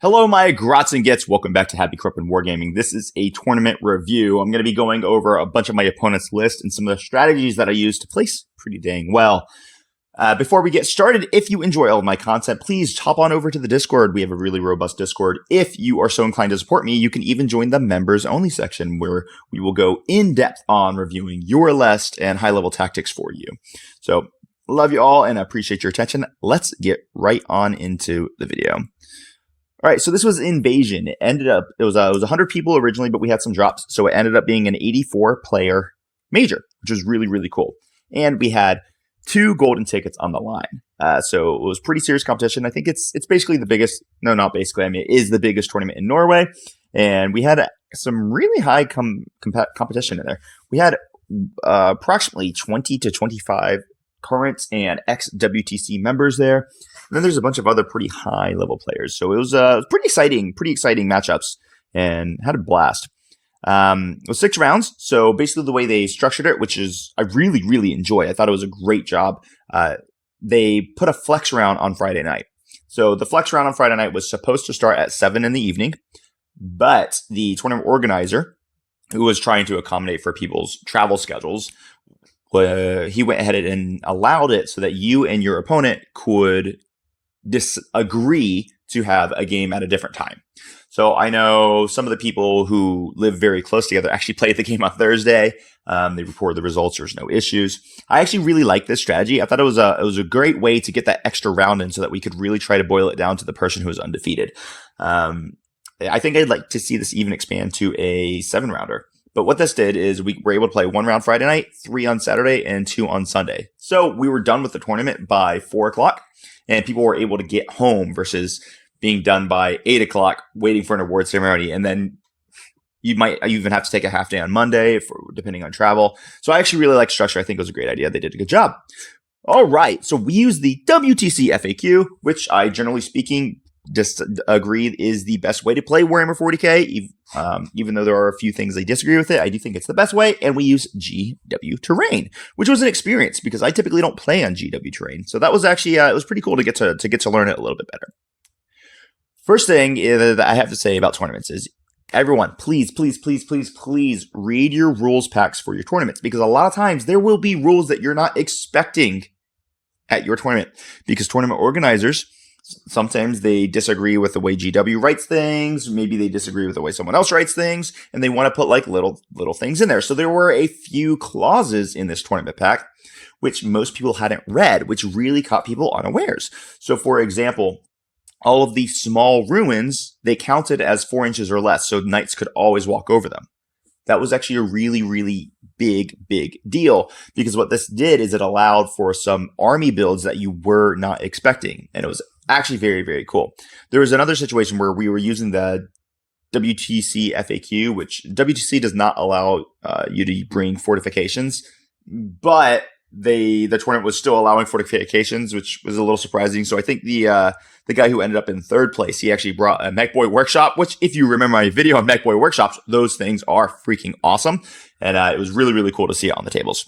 Hello, my grots and gets. Welcome back to Happy Corp and Wargaming. This is a tournament review. I'm going to be going over a bunch of my opponents' list and some of the strategies that I use to place pretty dang well. Before we get started, if you enjoy all of my content, please hop on over to the Discord. We have a really robust Discord. If you are so inclined to support me, you can even join the members only section where we will go in depth on reviewing your list and high level tactics for you. So love you all and I appreciate your attention. Let's get right on into the video. All right, so this was Invasion. It was 100 people originally, but we had some drops, so it ended up being an 84-player major, which was really, really cool. And we had 2 golden tickets on the line, so it was pretty serious competition. I think it's basically the biggest. No, not basically. I mean, it is the biggest tournament in Norway, and we had some really high competition in there. We had approximately 20 to 25 current and ex-WTC members there. And then there's a bunch of other pretty high-level players. So it was pretty exciting matchups, and had a blast. It was 6 rounds. So basically the way they structured it, which is I really, really enjoy. I thought it was a great job. They put a flex round on Friday night. So the flex round on Friday night was supposed to start at 7 in the evening, but the tournament organizer, who was trying to accommodate for people's travel schedules, he went ahead and allowed it so that you and your opponent could disagree to have a game at a different time. So I know some of the people who live very close together actually played the game on Thursday. They reported the results. There's no issues. I actually really like this strategy. I thought it was a great way to get that extra round in so that we could really try to boil it down to the person who is undefeated. I think I'd like to see this even expand to a 7-rounder. But what this did is we were able to play 1 round Friday night, 3 on Saturday, and 2 on Sunday. So we were done with the tournament by 4 o'clock, and people were able to get home versus being done by 8 o'clock, waiting for an award ceremony. And then you might even have to take a half day on Monday, depending on travel. So I actually really like structure. I think it was a great idea. They did a good job. All right. So we use the WTC FAQ, which I, generally speaking, just agree is the best way to play Warhammer 40k. Even though there are a few things I disagree with it, I do think it's the best way. And we use GW terrain, which was an experience because I typically don't play on GW terrain. So that was actually it was pretty cool to get to learn it a little bit better. First thing that I have to say about tournaments is everyone, please read your rules packs for your tournaments, because a lot of times there will be rules that you're not expecting at your tournament, because tournament organizers, sometimes they disagree with the way GW writes things. Maybe they disagree with the way someone else writes things, and they want to put like little things in there. So there were a few clauses in this tournament pack which most people hadn't read, which really caught people unawares. So for example, all of the small ruins, they counted as 4 inches or less, so knights could always walk over them. That was actually a really, really big deal, because what this did is it allowed for some army builds that you were not expecting, and it was actually very, very cool. There was another situation where we were using the WTC FAQ, which WTC does not allow you to bring fortifications, but the tournament was still allowing fortifications, which was a little surprising. So I think the guy who ended up in 3rd place, he actually brought a Mech Boy Workshop, which, if you remember my video on Mech Boy Workshops, those things are freaking awesome. And it was really, really cool to see it on the tables.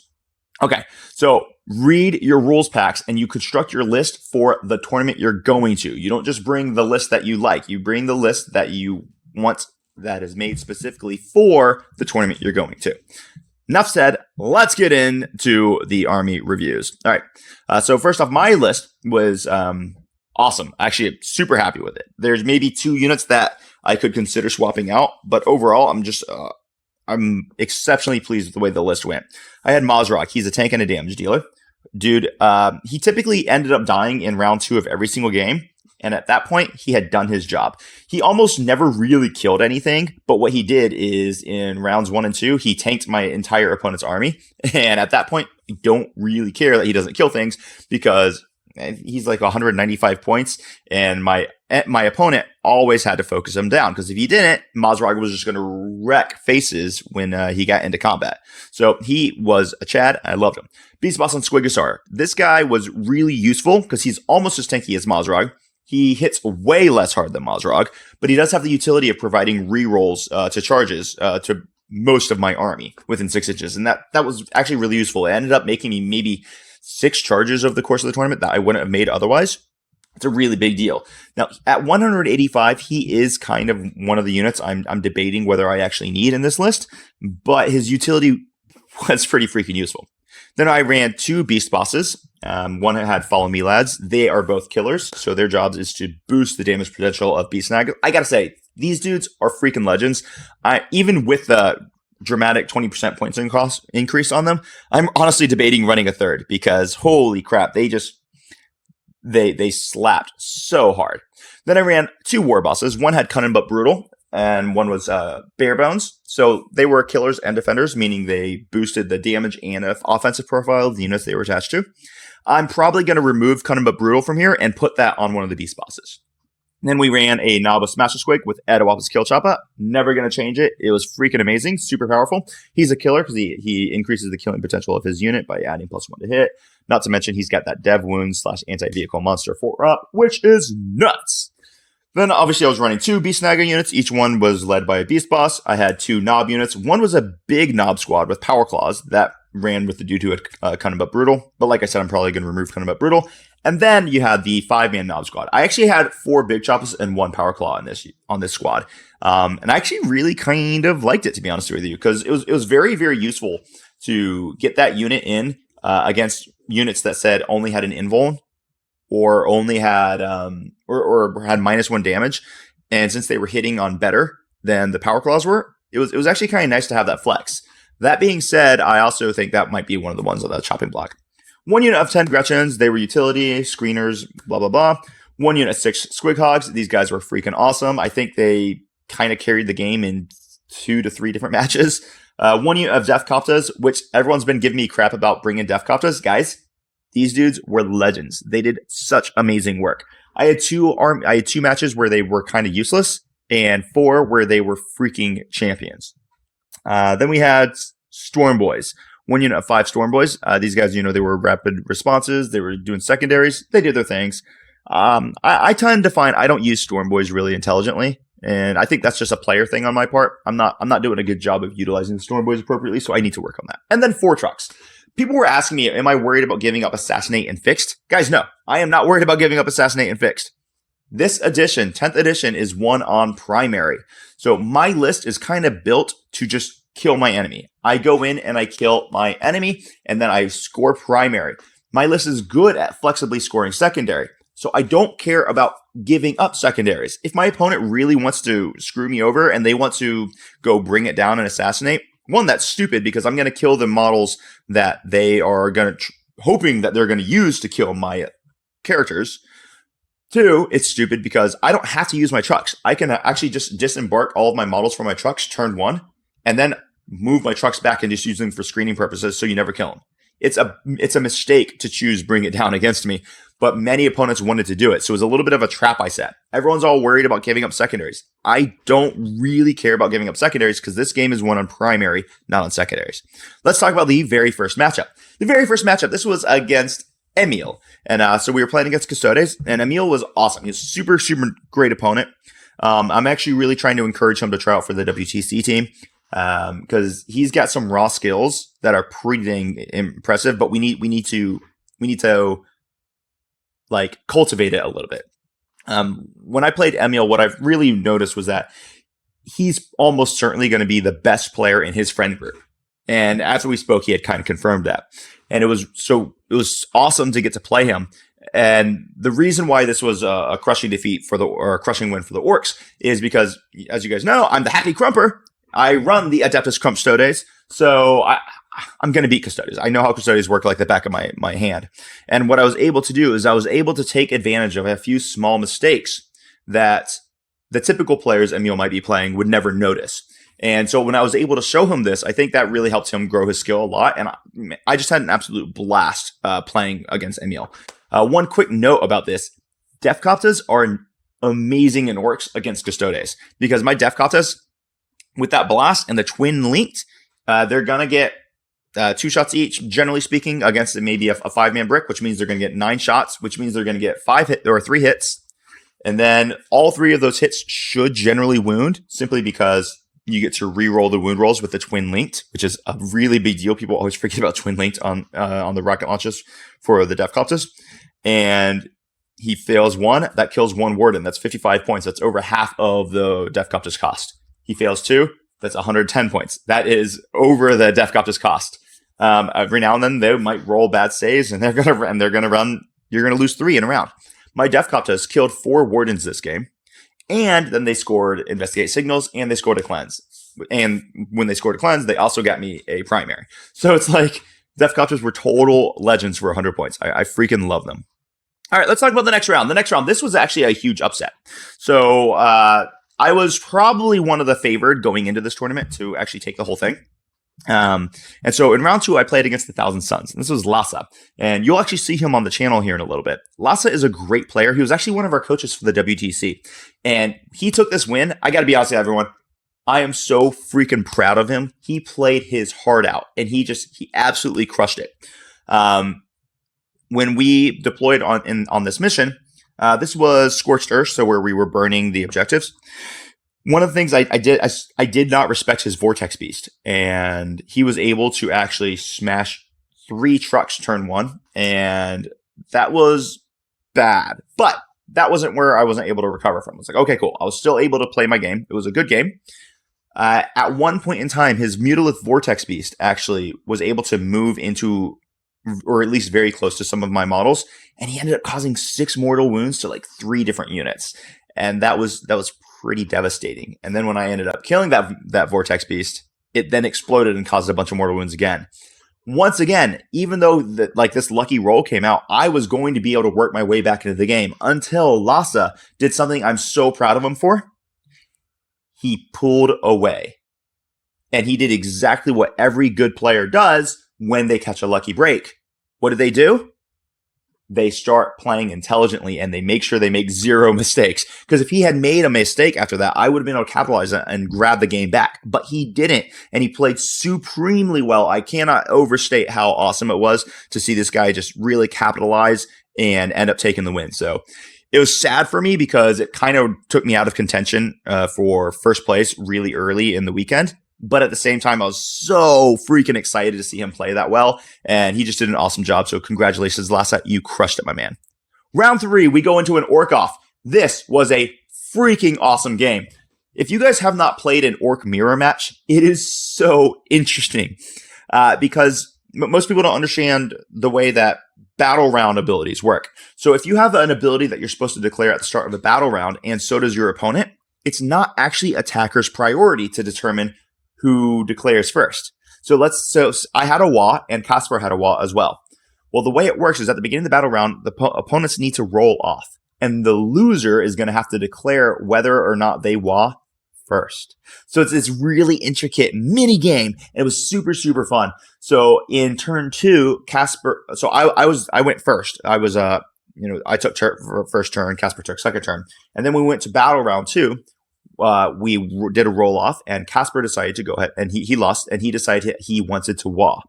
Okay, so read your rules packs and you construct your list for the tournament you're going to. You don't just bring the list that you like. You bring the list that you want, that is made specifically for the tournament you're going to. Enough said, let's get into the army reviews. All right, so first off, my list was awesome. Actually, I'm super happy with it. There's maybe 2 units that I could consider swapping out, but overall, I'm exceptionally pleased with the way the list went. I had Mazrog. He's a tank and a damage dealer. Dude, he typically ended up dying in round 2 of every single game. And at that point, he had done his job. He almost never really killed anything. But what he did is in rounds 1 and 2, he tanked my entire opponent's army. And at that point, I don't really care that he doesn't kill things, because he's like 195 points. And my opponent always had to focus him down, because if he didn't, Mazrog was just going to wreck faces when he got into combat. So he was a Chad. I loved him. Beast Boss on Squid. This guy was really useful because he's almost as tanky as Mazrog. He hits way less hard than Mazrog, but he does have the utility of providing rerolls to charges to most of my army within 6 inches. And that was actually really useful. It ended up making me maybe 6 charges over the course of the tournament that I wouldn't have made otherwise. It's a really big deal. Now, at 185, he is kind of one of the units I'm debating whether I actually need in this list, but his utility was pretty freaking useful. Then I ran 2 beast bosses. One had Follow Me Lads. They are both killers, so their job is to boost the damage potential of Beast Snag. I gotta say, these dudes are freaking legends. Even with the dramatic 20% points increase on them, I'm honestly debating running a third because holy crap, they slapped so hard. Then I ran 2 war bosses. One had Cunning but Brutal, and one was Bare Bones. So they were killers and defenders, meaning they boosted the damage and offensive profile of the units they were attached to. I'm probably going to remove Cunning but Brutal from here and put that on one of the beast bosses. Then we ran a Naba Smasher Squig with Edawap's Kill Choppa. Never going to change it. It was freaking amazing. Super powerful. He's a killer because he increases the killing potential of his unit by adding +1 to hit. Not to mention he's got that Dev Wounds / anti-vehicle monster 4-up, which is nuts. Then obviously I was running 2 Beast Snagger units. Each one was led by a Beast Boss. I had 2 Knob units. One was a big Knob squad with Power Claws that ran with the dude who had Cunning but Brutal. But like I said, I'm probably going to remove Cunning but Brutal. And then you had the 5-man Knob squad. I actually had 4 Big Choppers and 1 Power Claw on this squad. And I actually really kind of liked it, to be honest with you, because it was very, very useful to get that unit in against units that said only had an invuln or only had or had -1 damage. And since they were hitting on better than the Power Claws were, it was actually kind of nice to have that flex. That being said, I also think that might be one of the ones on the chopping block. 1 unit of 10 Gretchens. They were utility, screeners, blah, blah, blah. 1 unit of 6 Squig Hogs. These guys were freaking awesome. I think they kind of carried the game in 2 to 3 different matches. 1 unit of Death Koptas, which everyone's been giving me crap about bringing Death Koptas. Guys, these dudes were legends. They did such amazing work. I had 2 matches where they were kind of useless and 4 where they were freaking champions. Then we had Storm Boys. 1 unit of 5 Storm Boys. These guys, they were rapid responses. They were doing secondaries. They did their things. I tend to find I don't use Storm Boys really intelligently, and I think that's just a player thing on my part. I'm not doing a good job of utilizing the Storm Boys appropriately, so I need to work on that. And then 4 trucks. People were asking me, am I worried about giving up Assassinate and Fixed? Guys, no. I am not worried about giving up Assassinate and Fixed. This edition, 10th edition, is one on primary. So my list is kind of built to just kill my enemy. I go in and I kill my enemy, and then I score primary. My list is good at flexibly scoring secondary. So I don't care about giving up secondaries. If my opponent really wants to screw me over and they want to go bring it down and assassinate, 1, that's stupid because I'm going to kill the models that they are going to hoping that they're going to use to kill my characters. 2, it's stupid because I don't have to use my trucks. I can actually just disembark all of my models from my trucks turn 1 and then move my trucks back and just use them for screening purposes so you never kill them. It's a mistake to choose bring it down against me, but many opponents wanted to do it. So it was a little bit of a trap I set. Everyone's all worried about giving up secondaries. I don't really care about giving up secondaries because this game is won on primary, not on secondaries. Let's talk about the very first matchup. The very first matchup, this was against Emil. And so we were playing against Custodes, and Emil was awesome. He's a super, super great opponent. I'm actually really trying to encourage him to try out for the WTC team. Because he's got some raw skills that are pretty dang impressive, but we need to like cultivate it a little bit. When I played Emil, what I've really noticed was that he's almost certainly going to be the best player in his friend group. And after we spoke, he had kind of confirmed that. And it was awesome to get to play him. And the reason why this was a crushing defeat or a crushing win for the Orcs is because, as you guys know, I'm the Happy Crumper. I run the Adeptus Custodes, so I'm going to beat Custodes. I know how Custodes work like the back of my hand. And what I was able to do is I was able to take advantage of a few small mistakes that the typical players Emil might be playing would never notice. And so when I was able to show him this, I think that really helped him grow his skill a lot. And I just had an absolute blast playing against Emil. One quick note about this. Def Koptas are amazing in Orcs against Custodes because my Def Koptas, with that blast and the twin linked, they're going to get 2 shots each, generally speaking, against maybe a 5-man brick, which means they're going to get 9 shots, which means they're going to get 3 hits. And then all 3 of those hits should generally wound simply because you get to re-roll the wound rolls with the twin linked, which is a really big deal. People always forget about twin linked on the rocket launches for the Def Koptas. And He fails 1, that kills 1 Warden. That's 55 points. That's over half of the Death Copter's cost. He fails 2, that's 110 points. That is over the Death Copter's cost. Every now and then they might roll bad saves, and you're gonna lose 3 in a round. My Death Copters killed 4 Wardens this game, and then they scored Investigate Signals, and they scored a Cleanse. And when they scored a Cleanse, they also got me a primary. So it's like Death Copters were total legends for 100 points. I freaking love them. All right, let's talk about the next round. The next round, this was actually a huge upset. So I was probably one of the favored going into this tournament to actually take the whole thing. And so in round 2, I played against the Thousand Suns. This was Lassa. And you'll actually see him on the channel here in a little bit. Lassa is a great player. He was actually one of our coaches for the WTC. And he took this win. I got to be honest with everyone. I am so freaking proud of him. He played his heart out, and he absolutely crushed it. When we deployed on this mission, this was Scorched Earth, so where we were burning the objectives. One of the things I did not respect his Vortex Beast, and he was able to actually smash 3 trucks turn 1, and that was bad. But that wasn't where I wasn't able to recover from. I was like, okay, cool. I was still able to play my game. It was a good game. At one point in time, his Mutalith Vortex Beast actually was able to move into, or at least very close to, some of my models, and he ended up causing 6 mortal wounds to like 3 different units, and that was pretty devastating. And then when I ended up killing that Vortex Beast, it then exploded and caused a bunch of mortal wounds again. Once again, even though this lucky roll came out, I was going to be able to work my way back into the game until Lassa did something I'm so proud of him for. He pulled away. And he did exactly what every good player does when they catch a lucky break. What do? They start playing intelligently, and they make sure they make 0 mistakes. Because if he had made a mistake after that, I would have been able to capitalize and grab the game back. But he didn't, and he played supremely well. I cannot overstate how awesome it was to see this guy just really capitalize and end up taking the win. So it was sad for me because it kind of took me out of contention for first place really early in the weekend. But at the same time, I was so freaking excited to see him play that well. And he just did an awesome job. So congratulations, Lassa. You crushed it, my man. Round 3, we go into an Orc Off. This was a freaking awesome game. If you guys have not played an Orc mirror match, it is so interesting. Because most people don't understand the way that battle round abilities work. So if you have an ability that you're supposed to declare at the start of a battle round, and so does your opponent, it's not actually attacker's priority to determine who declares first. So I had a Wa, and Casper had a Wa as well. Well, the way it works is at the beginning of the battle round, the opponents need to roll off, and the loser is going to have to declare whether or not they Wa first. So it's this really intricate mini game, and it was super, super fun. So in turn 2, Casper, so I went first. I was, I took first turn, Casper took second turn. And then we went to battle round 2. We did a roll off, and Casper decided to go ahead, and he lost, and he decided he wanted to Wa.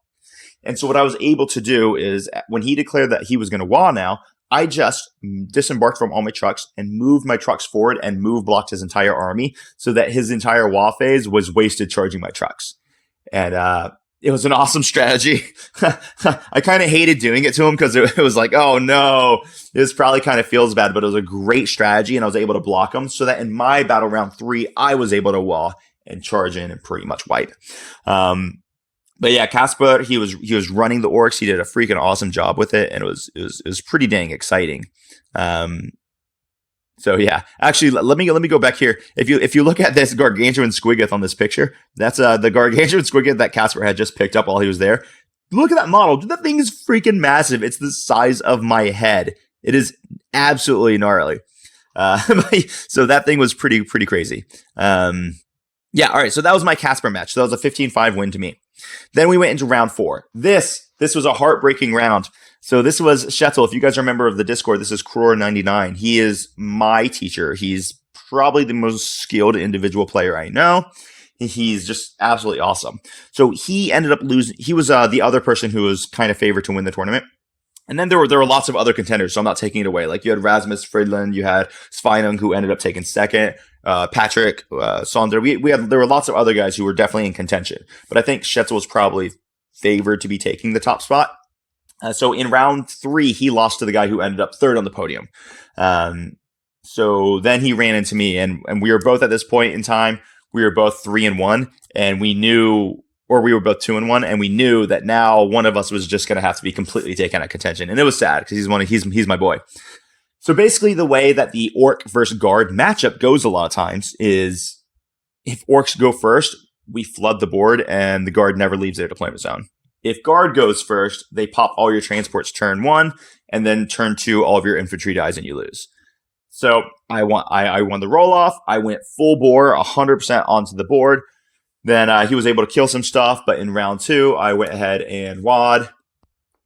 And so what I was able to do is when he declared that he was going to Wa now, I just disembarked from all my trucks and moved my trucks forward and blocked his entire army so that his entire Wa phase was wasted charging my trucks. And it was an awesome strategy. I kind of hated doing it to him because it was like, oh no, this probably kind of feels bad, but it was a great strategy, and I was able to block him so that in my battle round 3, I was able to Wa and charge in and pretty much wipe. But yeah, Casper, he was running the Orcs. He did a freaking awesome job with it, and it was pretty dang exciting. So yeah, actually, let me go back here. If you look at this Gargantrum Squid on this picture, that's the Gargantrum Squid that Casper had just picked up while he was there. Look at that model. Dude, that thing is freaking massive. It's the size of my head. It is absolutely gnarly. So that thing was pretty crazy. Yeah, all right. So that was my Casper match. So that was a 15-5 win to me. Then we went into round 4. This was a heartbreaking round. So this was Shuttle. If you guys are a member of the Discord, this is Cror99. He is my teacher. He's probably the most skilled individual player I know. He's just absolutely awesome. So he ended up losing. He was the other person who was kind of favored to win the tournament. And then there were lots of other contenders, so I'm not taking it away. Like you had Rasmus Fridland, you had Sveinung, who ended up taking second, Patrick, Sonder. There were lots of other guys who were definitely in contention. But I think Schetzel was probably favored to be taking the top spot. So in round 3, he lost to the guy who ended up third on the podium. So then he ran into me, and we were both at this point in time, we were both 3-1, and we knew, or we were both 2-1, and we knew that now one of us was just going to have to be completely taken out of contention. And it was sad because he's my boy. So basically the way that the Orc versus Guard matchup goes a lot of times is if Orcs go first, we flood the board and the Guard never leaves their deployment zone. If Guard goes first, they pop all your transports turn 1, and then turn 2, all of your infantry dies and you lose. So I won the roll-off. I went full bore, 100% onto the board. Then he was able to kill some stuff, but in round 2, I went ahead and wad.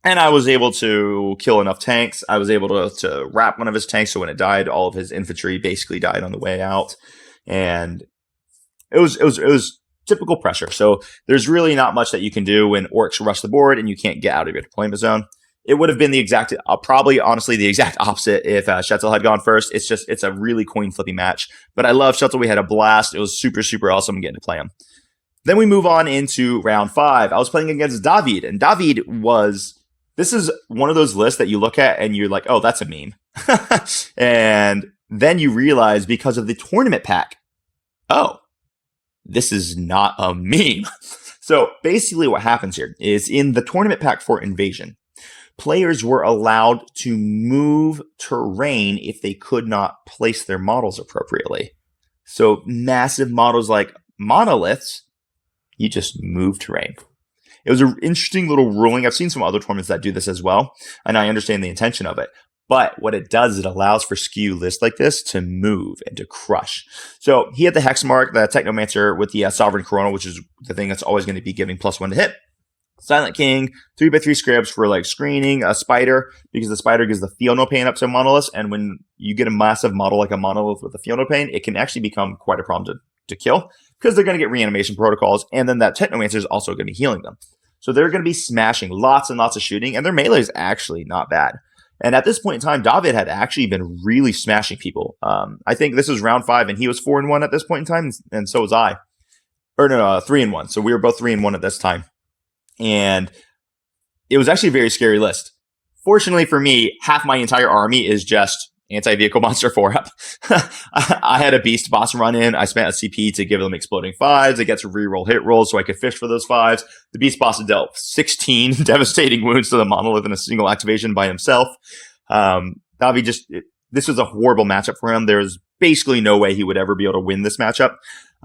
And I was able to kill enough tanks. I was able to wrap one of his tanks, so when it died, all of his infantry basically died on the way out. And it was typical pressure. So there's really not much that you can do when Orcs rush the board and you can't get out of your deployment zone. It would have been the exact, probably honestly the exact opposite if Shuttle had gone first. It's a really coin flippy match. But I love Shuttle. We had a blast. It was super, super awesome getting to play him. Then we move on into round 5. I was playing against David, and this is one of those lists that you look at and you're like, oh, that's a meme. And then you realize because of the tournament pack, oh, this is not a meme. So basically what happens here is in the tournament pack for Invasion, players were allowed to move terrain if they could not place their models appropriately. So massive models like monoliths, you just move terrain. It was an interesting little ruling. I've seen some other tournaments that do this as well, and I understand the intention of it. But what it does is it allows for skew lists like this to move and to crush. So he had the Hexmark, the Technomancer with the Sovereign Corona, which is the thing that's always going to be giving +1 to hit. Silent King, 3x3 scripts for like screening, a Spider, because the Spider gives the Feel No Pain up to monoliths, and when you get a massive model like a monolith with a Feel No Pain, it can actually become quite a problem to kill, because they're going to get reanimation protocols, and then that Technomancer is also going to be healing them. So they're going to be smashing lots and lots of shooting, and their melee is actually not bad. And at this point in time, David had actually been really smashing people. I think this was round 5, and he was 4-1 at this point in time, and so was I. Or no, 3-1. So we were both 3-1 at this time. And it was actually a very scary list. Fortunately for me, half my entire army is just anti-vehicle monster 4-up. I had a beast boss run in. I spent a CP to give them exploding 5s. They get to reroll hit rolls so I could fish for those 5s. The beast boss dealt 16 devastating wounds to the monolith in a single activation by himself. This was a horrible matchup for him. There's basically no way he would ever be able to win this matchup.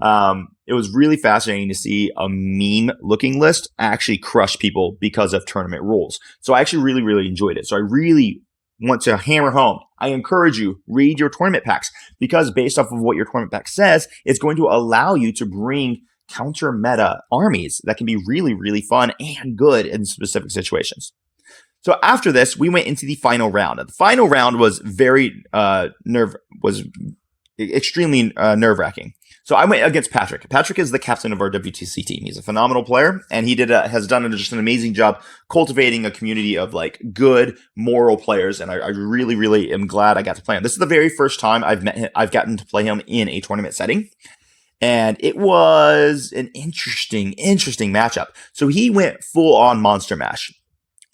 It was really fascinating to see a meme-looking list actually crush people because of tournament rules. So I actually really, really enjoyed it. So I really want to hammer home. I encourage you, read your tournament packs, because based off of what your tournament pack says, it's going to allow you to bring counter meta armies that can be really, really fun and good in specific situations. So after this, we went into the final round. And the final round was extremely nerve-wracking. So I went against Patrick. Patrick is the captain of our WTC team. He's a phenomenal player, and he has done just an amazing job cultivating a community of like good, moral players. And I really, really am glad I got to play him. This is the very first time I've gotten to play him in a tournament setting, and it was an interesting matchup. So he went full on Monster Mash.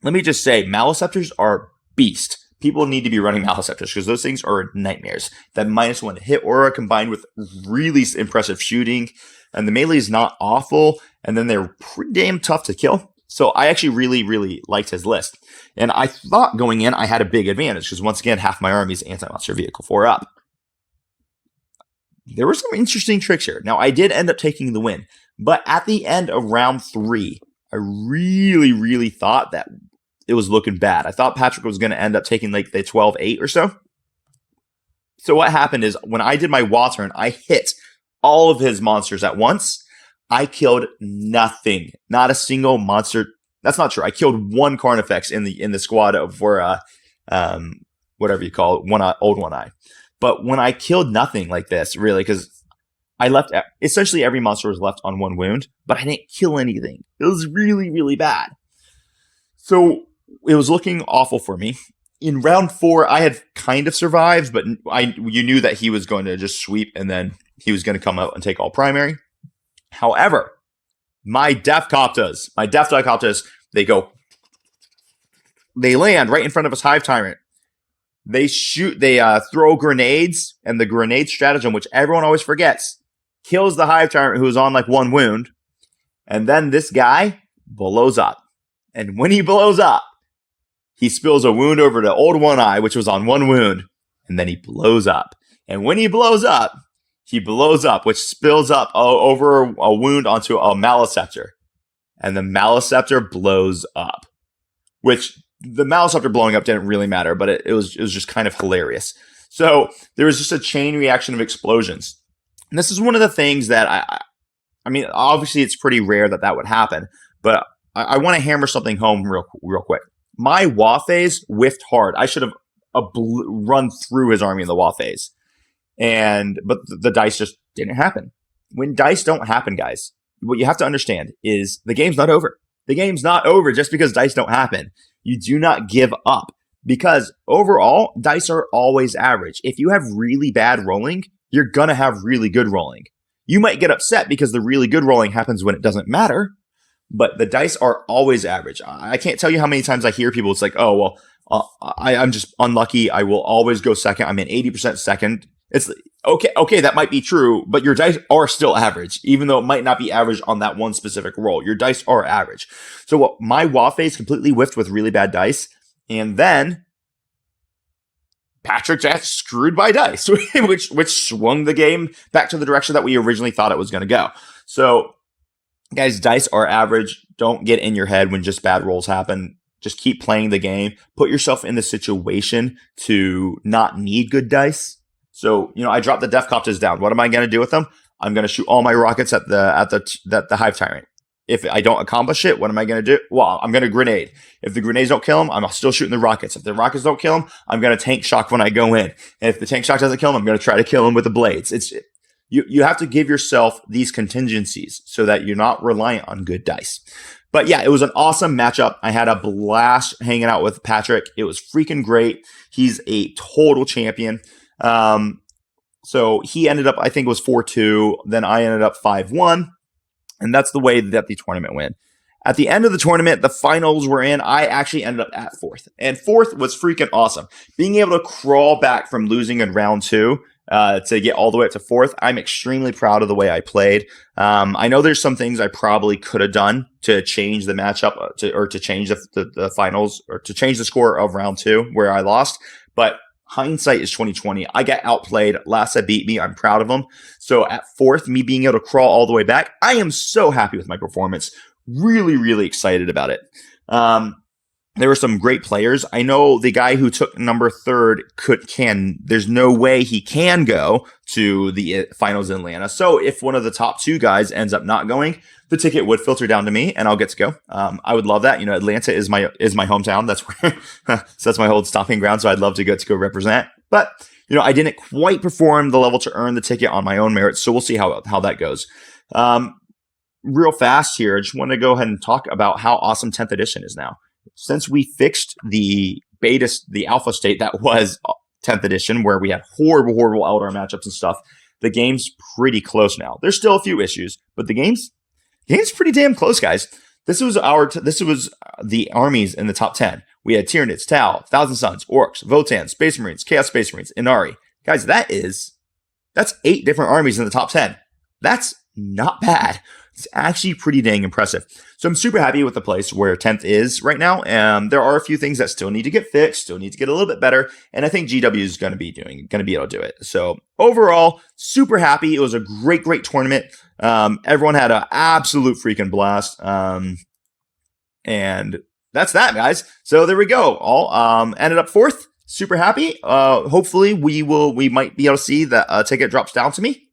Let me just say, Maleceptors are beast. People need to be running Maleceptors because those things are nightmares. That -1 hit aura combined with really impressive shooting, and the melee is not awful, and then they're pretty damn tough to kill. So I actually really, really liked his list. And I thought going in, I had a big advantage because once again, half my army is anti-monster vehicle 4-up. There were some interesting tricks here. Now, I did end up taking the win, but at the end of round 3, I really, really thought that it was looking bad. I thought Patrick was going to end up taking like the 12-8 or so. So what happened is when I did my wall turn, I hit all of his monsters at once. I killed nothing, not a single monster. That's not true. I killed 1 Carnifex in the squad for whatever you call it, Old One Eye. But when I killed nothing like this, really, because I left essentially every monster was left on 1 wound, but I didn't kill anything. It was really, really bad. So it was looking awful for me. In round 4, I had kind of survived, but you knew that he was going to just sweep and then he was going to come out and take all primary. However, my Death Dichoptas, they go they land right in front of his Hive Tyrant. They throw grenades, and the grenade stratagem, which everyone always forgets, kills the Hive Tyrant who's on like 1 wound. And then this guy blows up. And when he blows up, he spills a wound over to old One Eye, which was on 1 wound. And then he blows up. And when he blows up, which spills up over a wound onto a Maleceptor. And the Maleceptor blows up. Which the Maleceptor blowing up didn't really matter, but it was just kind of hilarious. So there was just a chain reaction of explosions. And this is one of the things that I mean, obviously it's pretty rare that would happen, but I want to hammer something home real quick. My Wa phase whiffed hard. I should have run through his army in the Wa phase. But the dice just didn't happen. When dice don't happen, guys, what you have to understand is the game's not over. The game's not over just because dice don't happen. You do not give up, because overall, dice are always average. If you have really bad rolling, you're going to have really good rolling. You might get upset because the really good rolling happens when it doesn't matter, but the dice are always average. I can't tell you how many times I hear people, it's like, oh, well, I'm just unlucky. I will always go second. I'm in 80% second. It's okay, that might be true, but your dice are still average, even though it might not be average on that one specific roll. Your dice are average. So my Wa phase completely whiffed with really bad dice, and then Patrick got screwed by dice, which swung the game back to the direction that we originally thought it was going to go. So, guys, dice are average. Don't get in your head when just bad rolls happen. Just keep playing the game. Put yourself in the situation to not need good dice. So, I dropped the Death Copters down. What am I going to do with them? I'm going to shoot all my rockets at the Hive Tyrant. If I don't accomplish it, what am I going to do? Well, I'm going to grenade. If the grenades don't kill him, I'm still shooting the rockets. If the rockets don't kill him, I'm going to tank shock when I go in. And if the tank shock doesn't kill him, I'm going to try to kill him with the blades. You have to give yourself these contingencies so that you're not reliant on good dice. But yeah, it was an awesome matchup. I had a blast hanging out with Patrick. It was freaking great. He's a total champion. So he ended up, I think it was 4-2. Then I ended up 5-1. And that's the way that the tournament went. At the end of the tournament, the finals were in. I actually ended up at 4th. And 4th was freaking awesome. Being able to crawl back from losing in round 2 to get all the way up to 4th, I'm extremely proud of the way I played. I know there's some things I probably could have done to change the matchup or to change the finals or to change the score of round 2 where I lost. But hindsight is 2020. I got outplayed. Lassa beat me. I'm proud of him. So at 4th, me being able to crawl all the way back, I am so happy with my performance. Really, really excited about it. There were some great players. I know the guy who took number 3rd there's no way he can go to the finals in Atlanta. So if one of the top 2 guys ends up not going, the ticket would filter down to me and I'll get to go. I would love that. Atlanta is my hometown. That's where, so that's my old stomping ground. So I'd love to go represent, but I didn't quite perform the level to earn the ticket on my own merits. So we'll see how that goes. Real fast here. I just want to go ahead and talk about how awesome 10th edition is now. Since we fixed the alpha state that was 10th edition, where we had horrible Eldar matchups and stuff, the game's pretty close now. There's still a few issues, but the game's pretty damn close, guys. This was the armies in the top 10. We had Tyranids, Tau, Thousand Suns, Orks, Votan, Space Marines, Chaos Space Marines, Inari. Guys, that's 8 different armies in the top 10. That's not bad. It's actually pretty dang impressive. So I'm super happy with the place where 10th is right now. There are a few things that still need to get fixed, still need to get a little bit better. And I think GW is going to be able to do it. So overall, super happy. It was a great tournament. Everyone had an absolute freaking blast. And that's that, guys. So there we go. All ended up 4th. Super happy. Hopefully we might be able to see that ticket drops down to me.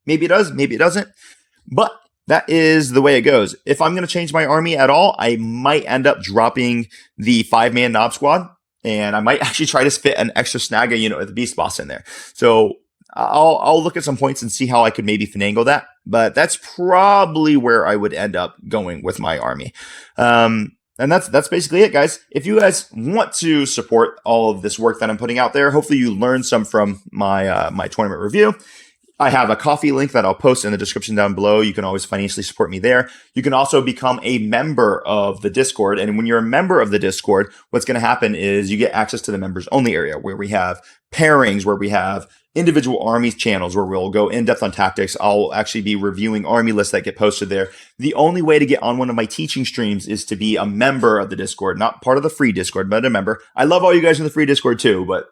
Maybe it does, maybe it doesn't. But that is the way it goes. If I'm going to change my army at all, I might end up dropping the 5-man Knob Squad, and I might actually try to fit an extra Snagga unit with the Beast Boss in there. So I'll look at some points and see how I could maybe finagle that. But that's probably where I would end up going with my army. And that's basically it, guys. If you guys want to support all of this work that I'm putting out there, hopefully you learned some from my tournament review. I have a coffee link that I'll post in the description down below. You can always financially support me there. You can also become a member of the Discord. And when you're a member of the Discord, what's going to happen is you get access to the members only area where we have pairings, where we have individual armies channels where we'll go in depth on tactics. I'll actually be reviewing army lists that get posted there. The only way to get on one of my teaching streams is to be a member of the Discord, not part of the free Discord, but a member. I love all you guys in the free Discord too, but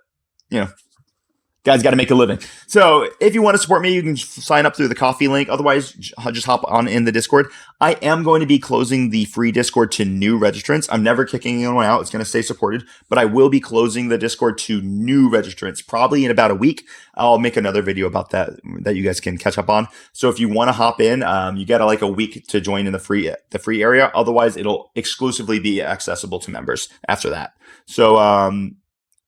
guys got to make a living. So if you want to support me, you can sign up through the coffee link. Otherwise, just hop on in the Discord. I am going to be closing the free Discord to new registrants. I'm never kicking anyone out. It's going to stay supported, but I will be closing the Discord to new registrants probably in about a week. I'll make another video about that you guys can catch up on. So if you want to hop in, you got a week to join in the free area. Otherwise, it'll exclusively be accessible to members after that. So,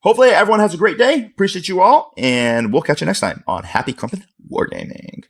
hopefully everyone has a great day. Appreciate you all, and we'll catch you next time on Happy Crumpin' Wargaming.